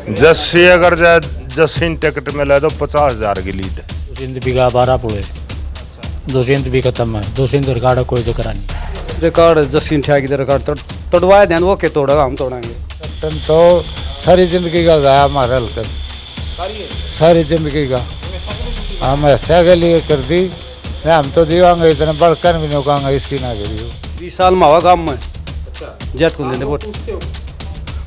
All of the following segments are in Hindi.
जस्सी अगर जस्सी टिकट मिले तो 50,000 की लीड है। 200 बीघा 12 पुड़े 200 भी खत्म है। 200 रिकॉर्ड कोई तो करा नहीं। रिकॉर्ड जस्सी ठिया की रिकॉर्ड तोड़वाए दें वो के तोड़ेगा, हम तोड़ेंगे। कैप्टन तो सारी जिंदगी का गया हमारे हल्के, सारी जिंदगी का हम ऐसा के लिए कर दी, हम तो दीवांगे इतने बढ़कर भी नहीं कहूँगा इसकी ना करियो। 20 साल में हुआ गाँव में जैत को देते वोट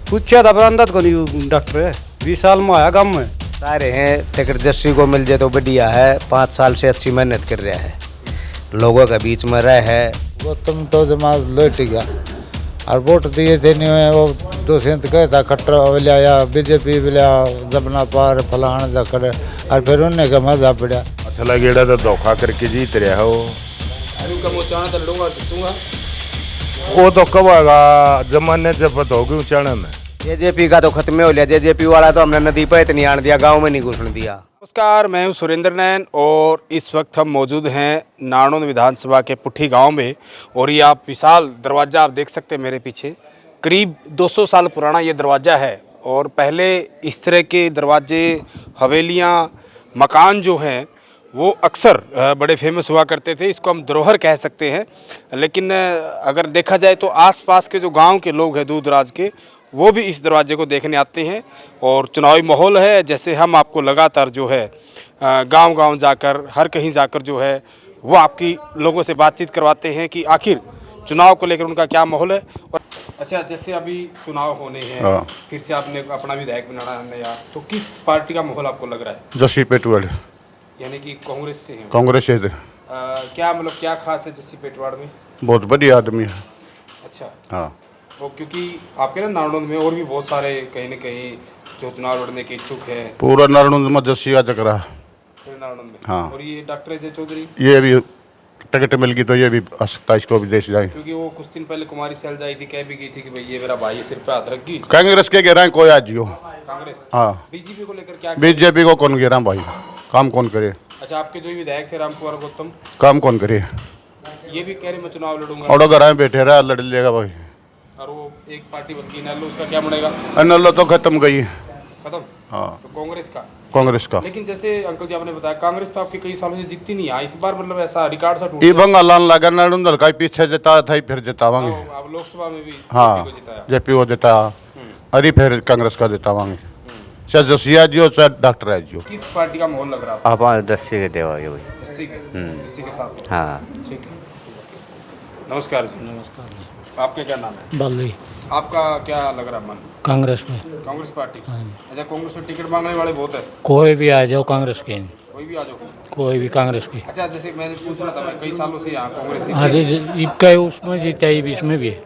पूछा था, पर अंदर को नहीं डॉक्टर है। 20 साल में आया गाँव में सारे हैं टिकट जस्सी को मिल जाए तो बढ़िया है। 5 साल से अच्छी मेहनत कर रहा है, लोगों के बीच में रहे है। वो तुम तो दिमाग लेट गया और वोट दिए थे नहीं हुए। वो 200 कहता खट्टर लिया बीजेपी लिया जबना पार फलाना दखड़ और फिर उन्हें का मजा पड़ा। अच्छा लगेगा तो धोखा करके जीत रहा हो। वो तो कब आएगा, जमाने जब पता होगी चढ़ने में। जेजेपी का तो खत्म हो लिया। जेजेपी वाला तो हमने नदी पर इतनी आन दिया, गाँव में नहीं घुसने दिया। नमस्कार, मैं हूं सुरेंद्र नैन और इस वक्त हम मौजूद हैं नारनौंद विधानसभा के पुट्ठी गांव में। और ये आप विशाल दरवाज़ा आप देख सकते हैं मेरे पीछे, करीब 200 साल पुराना ये दरवाज़ा है। और पहले इस तरह के दरवाजे, हवेलियां, मकान जो हैं वो अक्सर बड़े फेमस हुआ करते थे। इसको हम धरोहर कह सकते हैं। लेकिन अगर देखा जाए तो आसपास के जो गांव के लोग हैं दूर दराज के, वो भी इस दरवाजे को देखने आते हैं। और चुनावी माहौल है, जैसे हम आपको लगातार जो है गांव-गांव जाकर, हर कहीं जाकर जो है वो आपकी लोगों से बातचीत करवाते हैं कि आखिर चुनाव को लेकर उनका क्या माहौल है। और अच्छा, जैसे अभी चुनाव होने हैं, फिर से आपने अपना विधायक बनाना है नया, तो किस पार्टी का माहौल आपको लग रहा है? जस्सी पेटवाड़, यानी कि कांग्रेस से हैं? कांग्रेस से थे। क्या मतलब क्या खास है जस्सी पेटवाड़ में? बहुत बढ़िया आदमी है। अच्छा, हाँ, वो क्योंकि आपके ना नारनौंद में और भी बहुत सारे कहीं न कहीं जो चुनाव लड़ने के इच्छुक हैं। पूरा नारायण में जस्सी का चक्रा है। पूरे नारनौंद में? हाँ। और ये डॉक्टर अजय चौधरी, ये भी टिकट मिल गई तो ये भी आ सकता है, इसको भी देश जाए। क्योंकि वो कुछ दिन पहले कुमारी सैल जाई थी, कह भी गई थी कि भाई ये मेरा भाई सिर पे हाथ रख गई। कांग्रेस के गिरा कोई आज हो। कांग्रेस? हाँ। बीजेपी को लेकर क्या? बीजेपी को कौन गिरा भाई, काम कौन करे? अच्छा, आपके जो विधायक थे रामकुमार गौतम, काम कौन करे? ये भी कह रहे मैं चुनाव लड़ूंगा। और घर में बैठे रहा, लड़ लेगा भाई। और वो एक पार्टी बच गई नल्लो, उसका क्या बनेगा? नल्लो तो खत्म गई। खत्म? हाँ, तो कांग्रेस का? कांग्रेस का। लेकिन जैसे अंकल जी आपने बताया, कांग्रेस तो आपके कई सालों से जीतती नहीं है। इस बार मतलब ऐसा रिकॉर्ड सा टूट ई बंगाल लगा नारायण का पीछे जिताया था, फिर जितावांगे। अब लोकसभा में भी हाँ, को जिताया। जेपी वो जिताया, अरे फिर कांग्रेस का जितावांगे। चाहे जसिया जी हो चाहे डॉक्टर है जी हो। किस पार्टी का माहौल लग रहा है? आप दस्सी के देवागे भाई। किसी के साथ? हाँ, ठीक है। नमस्कार जी। नमस्कार जी। आपका क्या नाम है? बल्ली आपका क्या लग रहा है मन? कांग्रेस में। कांग्रेस पार्टी? अच्छा, कांग्रेस में टिकट मांगने वाले बहुत है। कोई भी आ जाओ कांग्रेस के, कोई भी आ जाओ। कोई भी कांग्रेस की। अच्छा, जैसे मैंने पूछ रहा था, मैं कई सालों से यहाँ कांग्रेस थी। हाँ जी, इक्का उसमें जीता ही, इसमें भी है।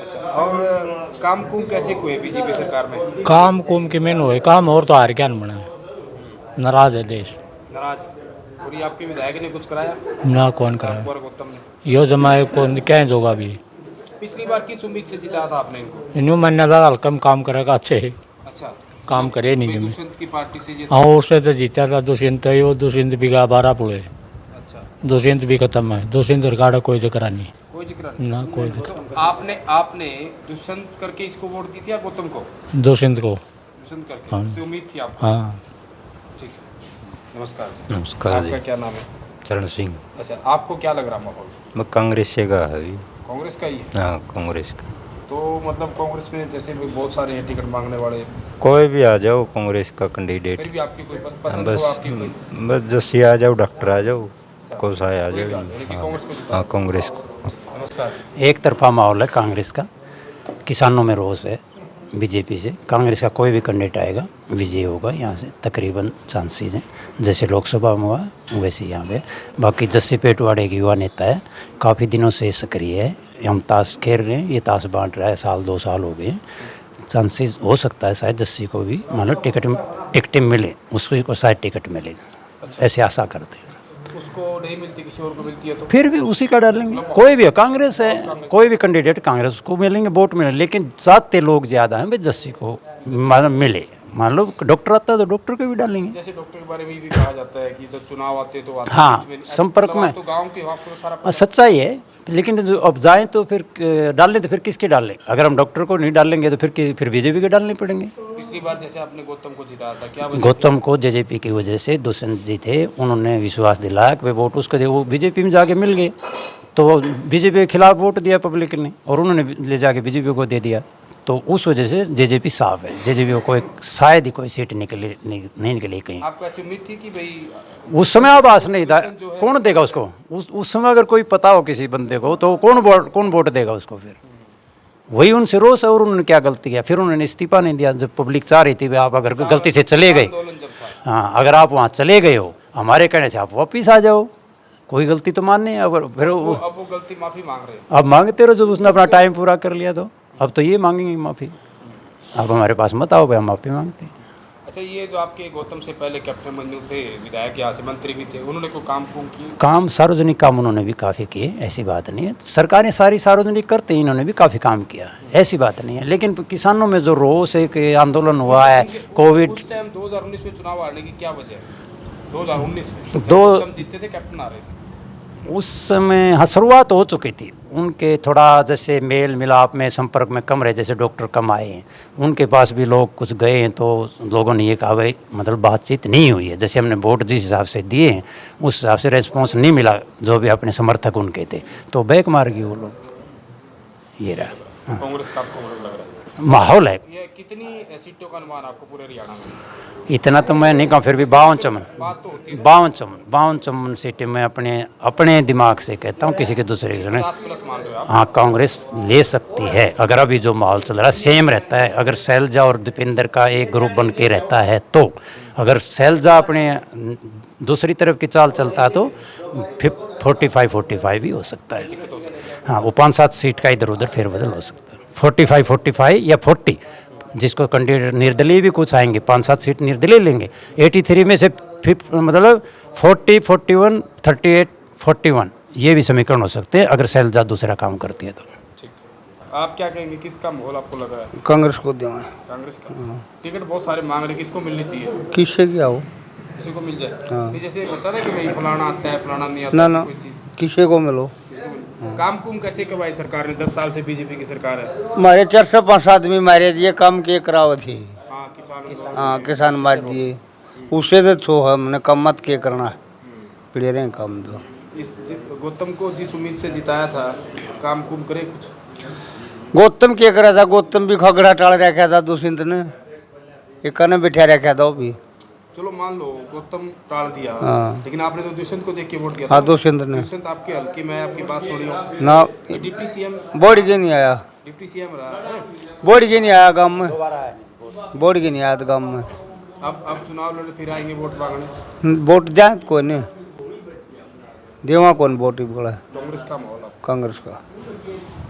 अच्छा, और काम कुम कैसे हुए बीजेपी सरकार में? काम कुम के मेन हुए काम, और तो हार क्या न बना। नाराज है देश। नाराज? और ये आपके विधायक ने कुछ कराया? ना कौन कराया, रामकुमार गौतम ने? यो जमाए को क्या होगा भी। पिछली बार किस उम्मीद से जिताया था आपने इनको? इन्हों मैंने हल्कम काम करेगा, अच्छे है अच्छा, काम करे नहीं। मैं दुष्यंत की पार्टी से ये? हाँ, उससे तो जीता था 200। वो 200 बीघा 12 पुड़े अच्छा, 200 भी खत्म है। 200 रिकॉर्ड कोई तो करा नहीं। कोई जिक्र नहीं? ना कोई जिक्र। आपने दुष्यंत करके इसको वोट दी थी या गौतम को? 200 को। दुष्यंत करके? हाँ। उससे उम्मीद थी आपको? हाँ। ठीक है, नमस्कार। नमस्कार आपका जी। क्या नाम है? चरण सिंह। अच्छा, आपको क्या लग रहा माहौल? मैं कांग्रेस से का है अभी। कांग्रेस का ही है? हाँ, कांग्रेस का। तो मतलब कांग्रेस में जैसे भी बहुत सारे हैं टिकट मांगने वाले, कोई भी आ जाओ कांग्रेस का कैंडिडेट। फिर भी आपकी कोई पसंद बस हो आपकी कोई? बस जस्सी आ जाओ, डॉक्टर आ जाओ, कोई सा आ कोई जाओ। बात नहीं, लेकिन कांग्रेस को जिताओ। हाँ, कांग्रेस को। नमस्कार। एक तरफा माहौल है कांग्रेस का। किसानों में रोष है बीजेपी से। कांग्रेस का कोई भी कैंडिडेट आएगा विजयी होगा यहाँ से, तकरीबन चांसेस हैं। जैसे लोकसभा में हुआ वैसे यहाँ पे। बाकी जस्सी पेटवाड़ एक युवा नेता है, काफ़ी दिनों से सक्रिय है। हम ताश खेल रहे हैं, ये ताश बांट रहा है, 1-2 साल हो गए। चांसेस हो सकता है शायद जस्सी को भी मतलब टिकट मिले, उसको को शायद टिकट मिलेगा, ऐसे आशा करते हैं। उसको नहीं मिलती, किसी और को मिलती है तो? फिर भी उसी का डालेंगे, कोई भी है, कांग्रेस है, कोई भी कैंडिडेट कांग्रेस को मिलेंगे, वोट मिले। लेकिन जाते लोग ज़्यादा हैं भाई जस्सी को मतलब मिले। मान लो डॉक्टर आता है तो डॉक्टर को भी डालेंगे। जैसे डॉक्टर के बारे में भी कहा जाता है कि जब चुनाव आते हैं तो आते हैं, हाँ, बीच में संपर्क मतलब में। आप तो गांव के हो, आपको तो सारा सच्चाई है, लेकिन जो अब जाएं तो फिर डालने तो फिर किसके डालें? अगर हम डॉक्टर को नहीं डालेंगे तो फिर बीजेपी के डालने पड़ेंगे। पिछली बार जैसे आपने गौतम को जिताया था, क्या वजह गौतम को जेजेपी की वजह से दुष्यंत जी थे, उन्होंने विश्वास दिलाया कि वे वोट उसको दे, वो बीजेपी में जाके मिल गए तो बीजेपी के खिलाफ वोट दिया पब्लिक ने और उन्होंने ले जाके बीजेपी को दे दिया। तो उस वजह से जेजेपी साफ है, जेजेपी को कोई शायद ही कोई सीट निकली नहीं निकली कहीं। आपको ऐसी उम्मीद थी कि भाई उस समय आभास नहीं था, कौन देगा उसको? उस समय अगर कोई पता हो किसी बंदे को तो कौन वोट देगा उसको? फिर वही उनसे रोष है। और उन्होंने क्या गलती किया? फिर उन्होंने इस्तीफा नहीं दिया जब पब्लिक चाह रही थी भाई आप अगर गलती से चले गए, हाँ अगर आप वहाँ चले गए हो हमारे कहने से आप वापिस आ जाओ, कोई गलती तो माननी है। अगर फिर अब वो गलती माफी मांग रहे हैं। अब मांगते रहो, जब उसने अपना टाइम पूरा कर लिया तो अब तो ये मांगेंगे माफ़ी। अब हमारे पास मत आओ भाई, हम माफ़ी मांगते हैं। अच्छा, ये जो आपके गौतम से पहले कैप्टन मंजू थे, विधायक यहाँ से मंत्री भी थे, उन्होंने कोई काम किए? काम सार्वजनिक काम उन्होंने भी काफ़ी किए, ऐसी बात नहीं है। सरकारें सारी सार्वजनिक करते हैं, इन्होंने भी काफ़ी काम किया, ऐसी बात नहीं है। लेकिन किसानों में जो रोष एक आंदोलन हुआ है कोविड, उस टाइम 2019 में चुनाव हारने की क्या वजह है? 2019 में जब दो गौतम जीते थे, कैप्टन आ रहे थे, उस समय हाँ शुरुआत हो चुकी थी उनके, थोड़ा जैसे मेल मिलाप में संपर्क में कम रहे, जैसे डॉक्टर कम आए हैं, उनके पास भी लोग कुछ गए हैं तो लोगों ने ये कहा भाई मतलब बातचीत नहीं हुई है, जैसे हमने वोट जिस हिसाब से दिए हैं उस हिसाब से रेस्पॉन्स नहीं मिला जो भी अपने समर्थक उनके थे, तो बैक मार गए वो लोग। ये रहा कांग्रेस का आपको लग रहा है माहौल है। ये कितनी सीटों का अनुमान आपको पूरे हरियाणा में? इतना तो मैं नहीं कहूँ, फिर भी 52 बात तो होती है 52 सीटें मैं अपने दिमाग से कहता हूँ, किसी के दूसरे के नहीं। 50+ मान रहे हो आप? हाँ कांग्रेस ले सकती है अगर अभी जो माहौल चल रहा है सेम रहता है। अगर शैलजा और दीपेंद्र का एक ग्रुप बन के रहता है तो, अगर शैलजा अपने दूसरी तरफ की चाल चलता है तो 45 भी हो सकता है। हाँ वो 5-7 सीट का इधर उधर फेरबदल हो सकता है। 45 या 40 जिसको कैंडिडेट निर्दलीय भी कुछ आएंगे, 5-7 सीट निर्दलीय लेंगे। 83 में से मतलब 40, 41, 38, 41 ये भी समीकरण हो सकते हैं अगर शैलजा दूसरा काम करती है तो। ठीक, आप क्या कहेंगे, किसका माहौल आपको लग रहा है? कांग्रेस को दें। कांग्रेस का टिकट बहुत सारे मांग रहे, किसको मिलनी चाहिए? किससे क्या हो? किसी को मिल जाए। नहीं जैसे होता है कि भाई फलाना आता है फलाना नहीं आता, ना कोई चीज़ किसे को मिलो। काम कुम कैसे करवाई सरकार ने? 10 साल से बीजेपी की सरकार है। हमारे 405 आदमी मारे दिए, काम के करावत थी। हाँ किसान हाँ किसान मार दिए, उससे तो छो हमने कम मत के करना पड़े रहे काम तो। इस गौतम को जिस उम्मीद से जिताया था, काम कुम करे कुछ? गौतम क्या करा था? गौतम भी खगड़ा टाल रखा था दुष्यंत ने, एक ने बिठा रखा था वो भी। चलो मान लो गौतम टाल दिया, हाँ। लेकिन आपने तो दुष्यंत को देख के वोट दिया हाँ था। दुष्यंत ने दुष्यंत आपके हल्के में, आपकी बात सुनी हो ना, डिप्टी सीएम, बोर्ड के नहीं आया, डिप्टी सीएम रहा है। बोर्ड के नहीं आया गाँव में, बोर्ड के नहीं आया गाँव में। अब चुनाव लड़े फिर आएंगे वोट मांगने? वोट जाए कोई नहीं देवा, कौन वोट बोला? कांग्रेस का माहौल है। कांग्रेस का।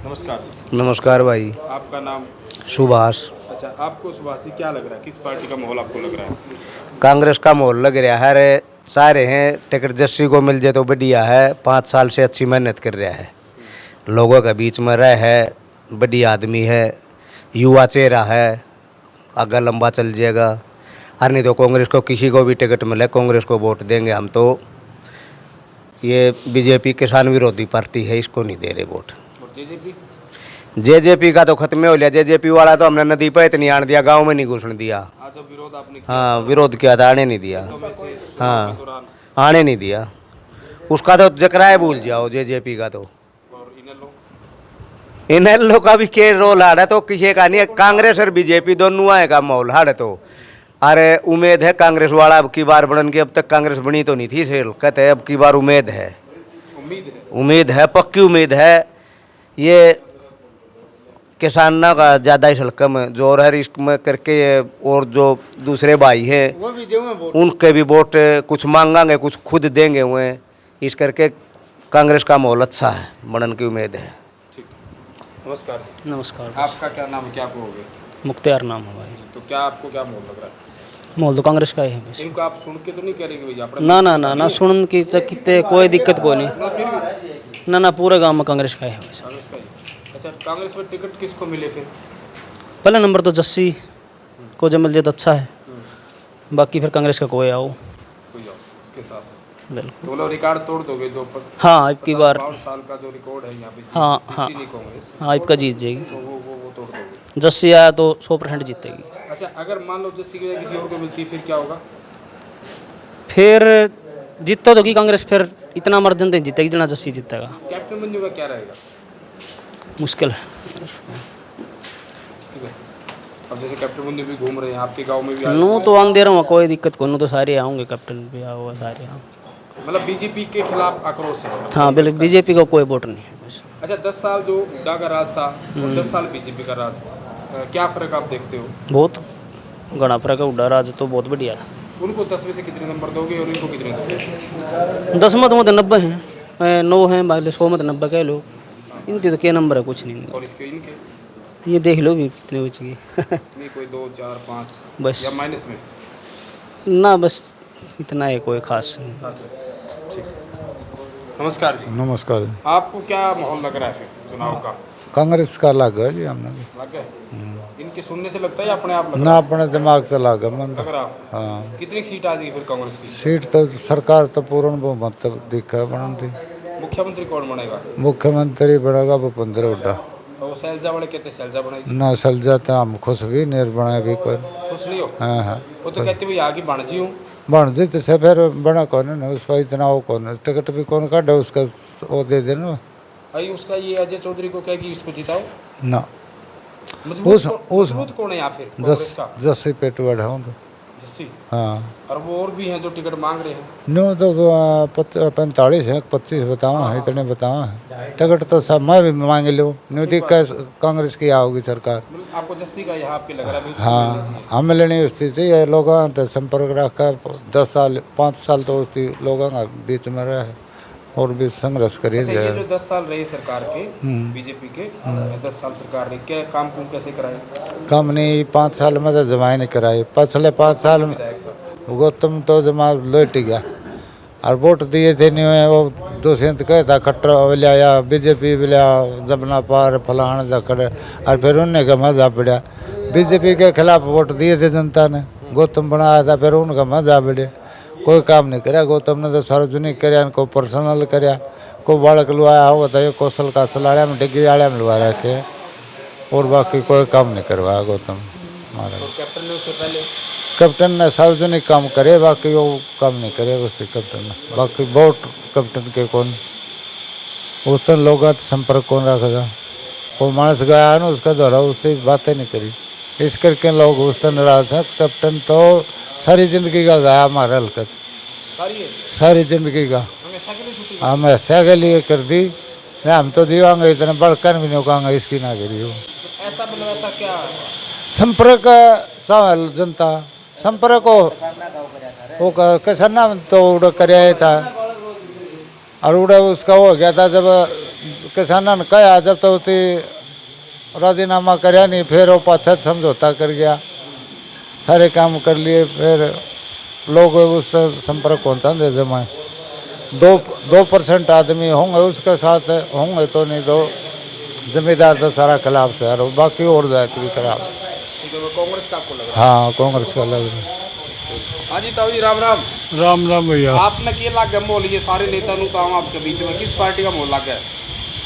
नमस्कार, नमस्कार भाई। आपका नाम? सुभाष। अच्छा, आपको सुभाष जी क्या लग रहा है, किस पार्टी का माहौल आपको लग रहा है? कांग्रेस का माहौल लग रहा है, अरे सारे हैं टिकट जस्सी को मिल जाए तो बढ़िया है। 5 साल से अच्छी मेहनत कर रहा है, लोगों के बीच में रह है, बढ़िया आदमी है, युवा चेहरा है, आगे लंबा चल जाएगा। और नहीं तो कांग्रेस को किसी को भी टिकट मिले कांग्रेस को वोट देंगे हम तो। ये बीजेपी किसान विरोधी पार्टी है, इसको नहीं दे रहे वोट। और जेजेपी? जेजेपी का तो खत्म हो लिया। जेजेपी वाला तो हमने नदी पे इतनी आने दिया, गांव में नहीं घुसने दिया। आज जब विरोध आपने किया हाँ विरोध किया था, आने नहीं दिया। में से हाँ दौरान, आने नहीं दिया, उसका तो जकराए भूल जाओ जेजेपी का तो। और इन लोग का भी के रोल हार है तो किसी का नहीं है। कांग्रेस और बीजेपी दोनों आए का माहौल हार है तो। अरे उम्मीद है कांग्रेस वाला अब की बार बनन की, अब तक कांग्रेस बनी तो नहीं थी सेल, कहते हैं अब की बार उम्मीद है, उम्मीद है, पक्की उम्मीद है। ये किसाना का ज़्यादा ही हल्कम जोर है इसमें करके, और जो दूसरे भाई हैं उनके भी वोट कुछ मांगेंगे कुछ खुद देंगे हुए, इस करके कांग्रेस का माहौल अच्छा है, बनन की उम्मीद है। नमस्कार। नमस्कार। आपका क्या नाम है, क्या कहोगे? मुख्तियार नाम है भाई। तो क्या आपको क्या माहौल लग रहा है? माहौल तो कांग्रेस का ही है बस। इनको आप सुन के तो नहीं कह रहे कि भैया अपना? ना सुन की कितने कोई दिक्कत कोई नहीं। ना पूरे गांव में कांग्रेस का ही है बस। कांग्रेस का ही। अच्छा, कांग्रेस में टिकट किसको मिले फिर? पहला नंबर तो जस्सी को जब मिल जाए तो अच्छा है, बाकी फिर कांग्रेस का कोई आओ। कोई आओ उसके साथ। बिल्कुल। तो मतलब रिकॉर्ड तोड़ दोगे जो हाँ अब की बार 52 साल का जो रिकॉर्ड है यहाँ पे हाँ, जीती हाँ। नहीं कांग्रेस, हाँ अब का जीत जाएगी। तो वो तोड़ दोगे। जस्सी आया तो 100% जीतेगी। अच्छा, अगर मान लो जस्सी की जगह किसी और को मिलती फिर क्या होगा? फिर जीतो तो की कांग्रेस, फिर इतना मर्जन नहीं जीतेगी जितना जस्सी जीतेगा। कैप्टन मंजू का क्या रहेगा? मुश्किल है। ठीक है, अब जैसे कैप्टन मंजू भी घूम रहे हैं आपके गांव में भी आए, नू तो आंदे रहा कोई दिक्कत को, नू तो सारे आऊँगे, कैप्टन भी आओ सारे आओ। मतलब बीजेपी के खिलाफ आक्रोश है। हाँ बिल्कुल, बीजेपी को कोई वोट नहीं है बस। अच्छा, 10 साल जो हुड्डा का राज था और 10 साल बीजेपी का राज, क्या फर्क आप देखते हो? बहुत घना फर्क है। उड्डा राज तो बहुत बढ़िया था। उनको 10 में से कितने नंबर दोगे और इनको कितने दोगे? 10 मत 90 हैं, 9 हैं, बाकी 100 मत 90 कह लो। इनके तो क्या नंबर है, कुछ नहीं। और इसके इनके ये देख लो भी कितने बच गए। नहीं, कोई 2 4 5 बस या माइनस में? ना, बस इतना है, कोई खास नहीं। हाँ सर, ठीक। नमस्कार जी, नमस्कार। आपको क्या माहौल लग रहा है फिर चुनाव का? कांग्रेस का लग है जी हमने भी। लग गए? इनके सुनने से लगता है या अपने आप लग ना रहा अपने दिमाग तो लग है मन। लग रहा? हाँ, कितनी सीट आ जाएगी फिर कांग्रेस की? सीट तो सरकार तो पूर्ण बहुमत दिखा है बनती। मुख्यमंत्री कौन बनेगा? मुख्यमंत्री बनेगा भूपेंद्र हुड्डा। और वो शैलजा वाले कहते हैं शैलजा बनेगी। ना सल जाता हम खुश भी निर्बना भी कोई। खुश नहीं हो? हाँ हाँ, वो तो कहते भाई आगे बन जी हूँ। बन जी तो से फिर बना कौन है, उस पर इतना वो कौन है, टिकट भी कौन काटा उसका वो दे देना भाई उसका ये अजय चौधरी को कहेगी इसको जिताओ। ना। मजबूत कौन है या फिर कांग्रेस का? जस्सी पेटवाड़ हूँ तो। जस्सी? हाँ, और वो और भी हैं जो टिकट मांग रहे हैं। नो तो 45 है, 25 बताओ है, इतने बताओ है। टिकट तो सब मैं भी मांग लो, न्यू दिक्कत कांग्रेस की आओगी सरकार। मतलब आपको जस्सी का यहाँ आपके लग रहा है बिल्कुल हाँ, मिलना चाहिए। हम लेनी उसकी चाहिए लोगों तो संपर्क रखा 10 साल 5 साल तो उसकी लोगों का बीच में रहे और भी संघर्ष करिए अच्छा, ये जाए। जो 10 साल रहे सरकार के बीजेपी के, 10 साल सरकार रही, क्या काम कुम कैसे कराए? कम नहीं, 5 साल में तो जमा नहीं कराई। पिछले 5 साल में गौतम तो जमा लौट गया और वोट दिए थे नहीं हुए। वो दुष्यंत कहता खट्टर लिया, बीजेपी भी लिया, जमना पार फलान दखड़, और फिर उनने का मजा पड़ा। बीजेपी के खिलाफ वोट दिए थे जनता ने, गौतम बनाया था, फिर उनका मजा पड़े। कोई काम नहीं कराया गौतम ने, तो सार्वजनिक कराया, को पर्सनल कराया, को बालक लुआया होगा तो ये कौशल का सलाड़िया में डिग्री आड़िया में लुआ रखे, और बाकी कोई काम नहीं करवाया गौतम महाराज। और कैप्टन ने उससे पहले कैप्टन ने सार्वजनिक काम करे, बाकी वो काम नहीं करे उसके कैप्टन ने। बाकी वोट कैप्टन के कौन उस तो लोग संपर्क कौन रखेगा। वो मानस गया ना उसका द्वारा उससे बातें नहीं करी, इस करके लोग उस तो नाराज है। कैप्टन तो सारी जिंदगी का गया हमारा हलकत, सारी जिंदगी का हमेशा के लिए कर दी। हम तो दीवांगे इतने बढ़कर भी नहीं कहूँगा इसकी ना करी हो। ऐसा मतलब ऐसा क्या? संपर्क चावल जनता संपर्क हो वो कैसा नाम तो उड़ा कराया था, और उड़ा उसका हो गया था जब किसानों ने कहा, जब तो उसी राजीनामा कराया नहीं, फिर वो पाछा समझौता कर गया, सारे काम कर लिए, फिर लोग उस पर संपर्क पहुँचा दे जमा 2% आदमी होंगे उसके साथ होंगे, तो नहीं तो जमींदार तो सारा खिलाफ से, और बाकी और जाति भी खराब। ठीक है, वो कांग्रेस का आपको लग रहा हाँ, कांग्रेस का लग रहा है। है? हाँ जी ताऊ जी, राम राम। राम राम भैया। आपने क्या लाग गया मोल, ये सारे नेता नु ताऊ आपके बीच में किस पार्टी का मोल लाग गया?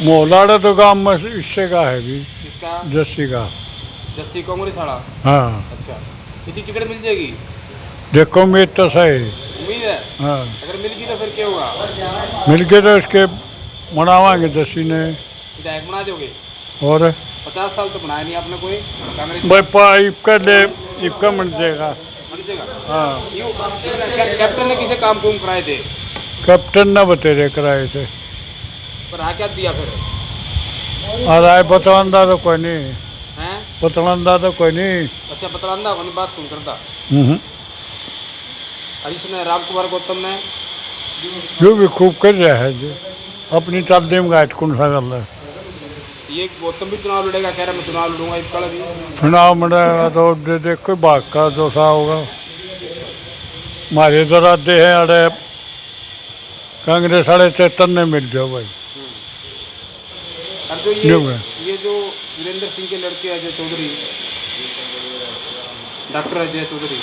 मोलाड़ा तो गाँव में इससे का है भी, किसका? जस्सी का। जस्सी कांग्रेस वाला? हाँ अच्छा, इतनी टिकट मिल जाएगी? देखो उम्मीद तो सही। उम्मीद है? हाँ, अगर मिल गई तो फिर क्या होगा? मिल के तो इसके मनावाएंगे जस्सी ने। विधायक बना दोगे? और 50 साल तो बनाया नहीं आपने कोई कांग्रेस? भाई पाइप कर ले, इबका मिल जाएगा। मिल जाएगा? हाँ, क्यों? कैप्टन ने किसे काम कुम कराए थे? कैप्टन ने बतेरे कराए थे, पर आ क्या दिया फिर? और आए पतलंदा तो कोई नहीं, हैं? पतलंदा तो कोई नहीं। अच्छा, पतलंदा अपनी बात कौन करता? और इसने राम कुमार गौतम ने जो भी खूब कर रहा है जो अपनी तकदीम का कौन सा कर रहा है। ये गौतम भी चुनाव लड़ेगा, कह रहा मैं चुनाव लड़ूंगा इस कल भी। चुनाव मरेगा तो देखो बाग का जो सा होगा। हमारे इधर आते हैं अरे कांग्रेस वाले चेतन ने मिल जाओ भाई। और जो जो है। ये जो वीरेंद्र सिंह के लड़के अजय चौधरी, डॉक्टर अजय चौधरी,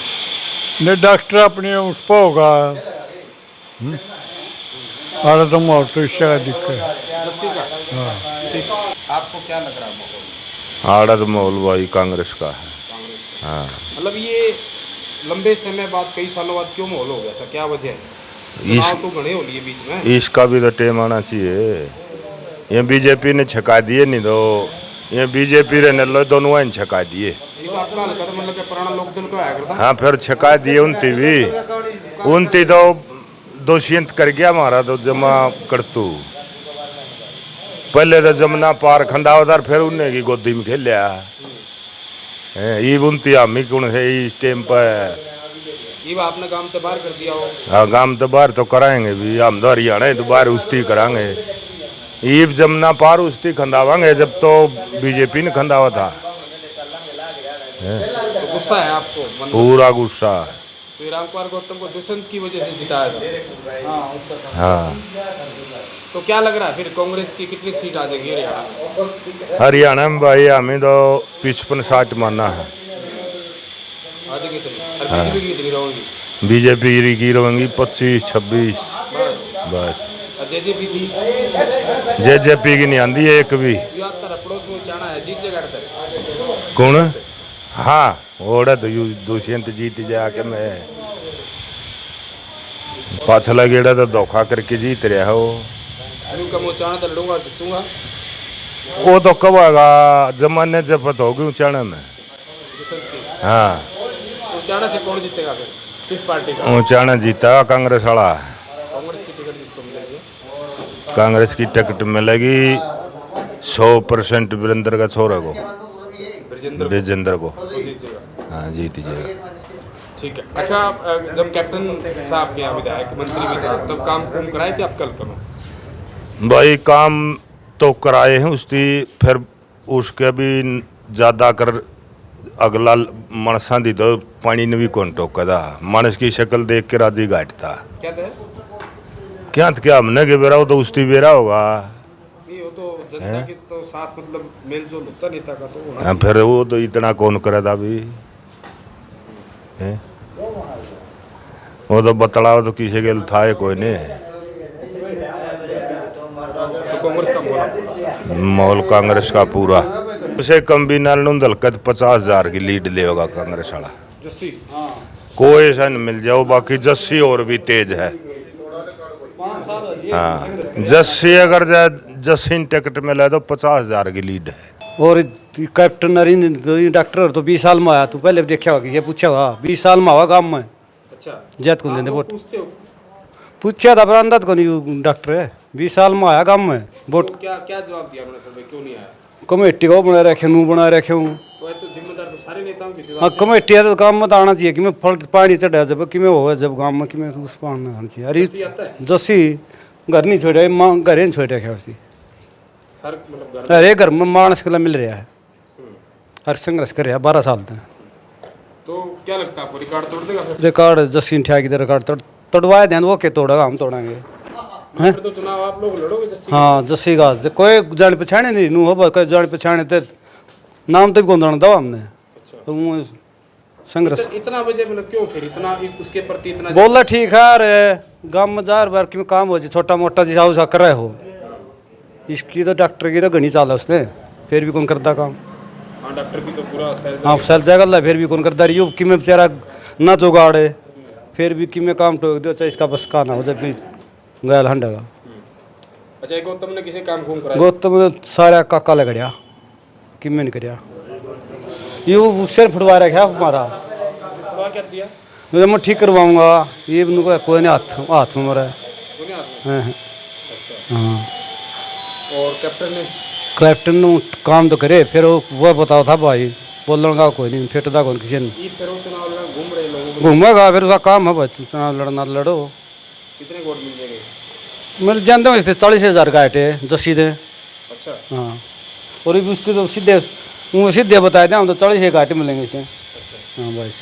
नहीं डॉक्टर अपने उस पर होगा और तो माहौल तो इससे का दिक्कत है। जस्सी का ठीक। आपको क्या लग रहा है माहौल? आड़ा तो माहौल भाई कांग्रेस का है। हाँ, मतलब ये लंबे समय बाद, कई सालों बाद क्यों माहौल हो गया? ऐसा क्या वजह है? इस चुनाव तो घने हो लिए बीच में। इसका भी तो टेम आना चाहिए। ये बीजेपी ने छका दिए नहीं तो ये बीजेपी रे नल्लो दोनों ने छका दिए। ये तो आपका हल्का, तो मतलब कि पुराना लोकदल को आया करता। हाँ, फिर छका दिए उनती भी। उनती तो दोषियंत कर गया हमारा तो जमा करतू। पहले तो जमुना पार खंडावदार, फिर उन्हें की गोदी में खेल लिया। ये उनती हम ही कौन है इस टाइम पर। ये आपने काम तो बाहर कर दिया हो। हाँ, गांव तो बाहर तो कराएंगे भी, हम तो हरियाणा तो बाहर उस्ती कराएंगे। ईब जमुना पार उस्ती खंडावांगे, जब तो बीजेपी ने खंडावा था। तो गुस्सा है आपको? मतलब पूरा गुस्सा। तो रामकुमार गौतम को दुष्यंत की वजह से जिताया था। हाँ, तो क्या लग रहा है फिर कांग्रेस की कितनी सीट आ जाएगी हरियाणा में? हरियाणा में भाई हमें तो 55-60 मानना है। आ जाएगी कितनी? और बीजेपी की कितनी रहेगी? बीजेपी की रहेंगी 25-26 बस। और जेजेपी की? जेजेपी की नहीं आंदी एक भी। ये आपका पड़ोस में चाणा है, जीत जाएगा तक। कौन? हाँ, ओड़ा तो दुष्यंत जीत जाके मैं पाछला गेड़ा तो धोखा करके जीत रहा हो। का मैं चाणा तो लड़ूंगा, जीतूंगा। वो तो कब आएगा जमाने जब पता होगी चाणा में। हाँ, तो चाणा से कौन जीतेगा फिर? किस पार्टी का? चाणा जीता कांग्रेस वाला। कांग्रेस की टिकट जिसको मिलेगी? कांग्रेस की टिकट मिलेगी 100% वीरेंद्र का छोरा को, विजेंद्र को। तो जीत जाएगा। हाँ, जीत जाएगा। ठीक है। अच्छा, जब कैप्टन था आपके यहाँ, विधायक मंत्री भी था, तब काम कुम कराए थे आप? कल करो भाई काम तो कराए हैं उसकी, फिर उसके भी ज़्यादा कर अगला मनसा दी तो पानी ने भी कौन टोका था। मानस की शक्ल देख के राजी घाट था। क्या था? क्या हमने के बेरा हो तो उसकी बेरा होगा। नहीं, वो तो जनता के तो साथ मतलब मेल जोल होता नेता का तो होना। हाँ, फिर वो तो इतना कौन करे था अभी। वो तो बतलाओ तो किसी के था ही कोई नहीं। तो कांग्रेस का बोला माहौल कांग्रेस का पूरा। उसे कम भी नाल दलकत 50,000 की लीड लेगा कांग्रेस वाला। जस्सी कोई ऐसा नहीं मिल जाओ। बाकी जस्सी और भी तेज है। हाँ, जस्सी अगर जस्सी टिकट मिले तो 50,000 की लीड है। और कैप्टन नरेंद्र डॉक्टर तो 20 साल में आया, तू पहले देखा होगा, ये पूछा होगा 20 साल में हुआ गाँव में। अच्छा, जैत को देंगे वोट। पूछते हो? पूछा था पर अंदर को नहीं, डॉक्टर है 20 साल में आया गाँव में वोट। तो क्या क्या जवाब दिया उन्होंने फिर? भाई क्यों नहीं आया? कमेटी को बना रखे, नू बना रखे हूँ। तो तो जिम्मेदार तो सारे नेताओं की हाँ, जवाब। कमेटी है तो काम में तो आना चाहिए कि मैं फल पानी चढ़ा जब कि मैं हो जब गाँव में कि मैं तो उस पानी आना चाहिए। अरे जस्सी घर नहीं छोड़ा, माँ घर नहीं छोड़ रखा उसी। हर मतलब घर अरे घर में मानस के लिए मिल रहा है, हर संघर्ष कर रहा है 12 साल तक। तो क्या लगता है आपको रिकॉर्ड तोड़ देगा फिर? रिकॉर्ड जस्सी ठिया की रिकॉर्ड तोड़वाए दें, वो के तोड़ेगा, हम तोड़ेंगे। फिर तो चुनाव आप लोग लड़ोगे जस्सी? हाँ, जस्सी का कोई जान पहचाने नहीं, नू हो कोई जान पहचाने तो नाम तो भी कौन दो हमने। तो वो संघर्ष इतना वजह मतलब क्यों फिर इतना उसके प्रति इतना? बोला ठीक है, अरे गाँव में जार बार की काम हो जाए छोटा मोटा जिसा उसा कर रहे हो। इसकी तो डॉक्टर की तो घनी चाल है उसने, फिर भी कौन करता काम। हाँ, डॉक्टर की तो पूरा सैल हाँ, फैल जाएगा, फिर भी कौन करता रही कि मैं बेचारा ना जुगाड़े, फिर भी कि मैं काम ठोक दो, चाहे इसका बस का ना हो, जब भी गैल हंडेगा। अच्छा, गौतम ने किसी काम कुम कराया? गौतम ने सारा काका लगड़िया कि मैं नहीं करिया, ये सिर फुटवा रखा हमारा। तो क्या दिया? मैं मैं ठीक करवाऊंगा, ये कोई नहीं हाथ में मरा है। कोई नहीं हाथ में? हाँ, अच्छा। हाँ। और कैप्टन ने काम तो करे, फिर वो बताओ था भाई बोलने का कोई नहीं, फिटता कौन किसी ने। ये फिर वो चुनाव लड़ा घूम रहे लोगों को। घूमेगा, फिर उसका काम है भाई, चुनाव लड़ना लड़ो। कितने वोट मिल जाएंगे? मेरे जानते हो इससे 40,000 का आटे जस्सी दे। अच्छा। हाँ, और उसके तो सीधे बताए थे हम तो 40,000 घाटे मिलेंगे इसमें। हाँ बस।